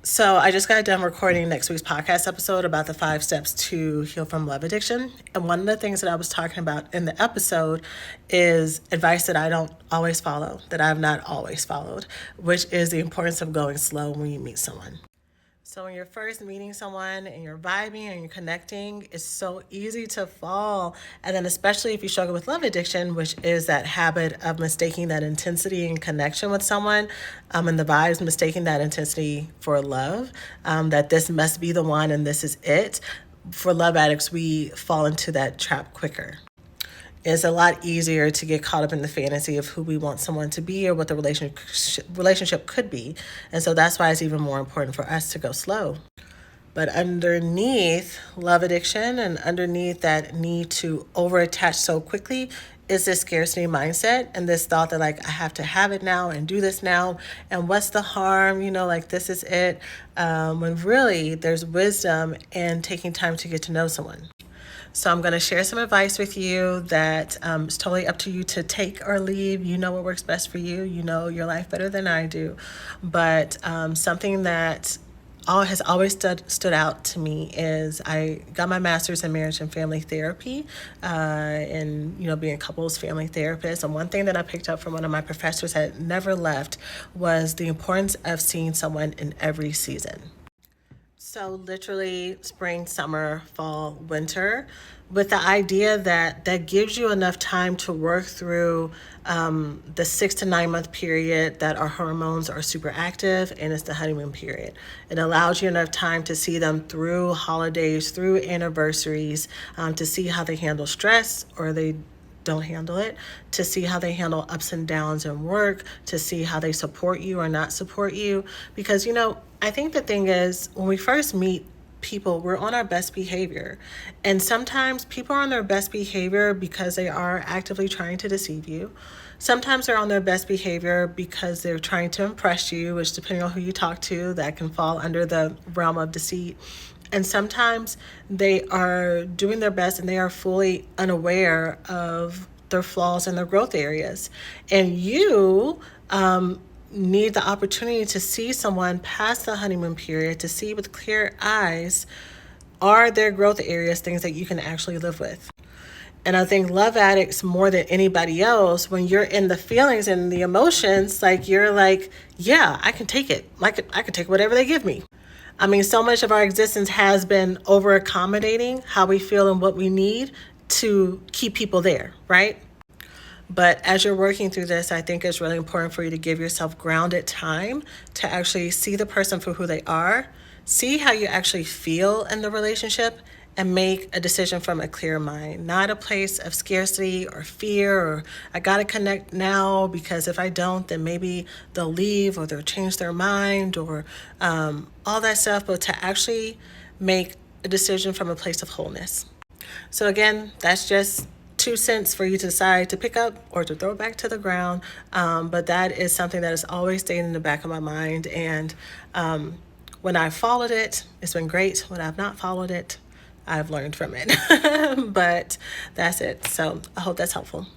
So I just got done recording next week's podcast episode about the 5 steps to heal from love addiction. And one of the things that I was talking about in the episode is advice that I don't always follow, that I've not always followed, which is the importance of going slow when you meet someone. So when you're first meeting someone and you're vibing and you're connecting, it's so easy to fall. And then especially if you struggle with love addiction, which is that habit of mistaking that intensity and connection with someone, and the vibes, mistaking that intensity for love, that this must be the one and this is it. For love addicts, we fall into that trap quicker. It's a lot easier to get caught up in the fantasy of who we want someone to be or what the relationship could be. And so that's why it's even more important for us to go slow. But underneath love addiction and underneath that need to overattach so quickly is this scarcity mindset and this thought that, like, I have to have it now and do this now. And what's the harm? Like, this is it. When really there's wisdom in taking time to get to know someone. So I'm going to share some advice with you that is totally up to you to take or leave. You know what works best for you. You know your life better than I do. But something that has always stood out to me is I got my master's in marriage and family therapy, and being a couples family therapist. And one thing that I picked up from one of my professors that never left was the importance of seeing someone in every season. So literally spring, summer, fall, winter, with the idea that gives you enough time to work through the 6 to 9 month period that our hormones are super active, and it's the honeymoon period. It allows you enough time to see them through holidays, through anniversaries, to see how they handle stress or they don't handle it, to see how they handle ups and downs in work, to see how they support you or not support you. Because, I think the thing is, when we first meet people, we're on our best behavior. And sometimes people are on their best behavior because they are actively trying to deceive you. Sometimes they're on their best behavior because they're trying to impress you, which, depending on who you talk to, that can fall under the realm of deceit. And sometimes they are doing their best and they are fully unaware of their flaws and their growth areas. And you need the opportunity to see someone past the honeymoon period, to see with clear eyes, are their growth areas things that you can actually live with? And I think love addicts, more than anybody else, when you're in the feelings and the emotions, like, you're like, yeah, I can take it. Like, I can take whatever they give me. I mean, so much of our existence has been over accommodating how we feel and what we need to keep people there, right? But as you're working through this, I think it's really important for you to give yourself grounded time to actually see the person for who they are, see how you actually feel in the relationship, and make a decision from a clear mind, not a place of scarcity or fear or I got to connect now because if I don't, then maybe they'll leave or they'll change their mind or all that stuff, but to actually make a decision from a place of wholeness. So again, that's just 2 cents for you to decide to pick up or to throw it back to the ground. But that is something that has always stayed in the back of my mind. And when I've followed it, it's been great. When I've not followed it, I've learned from it. But that's it. So I hope that's helpful.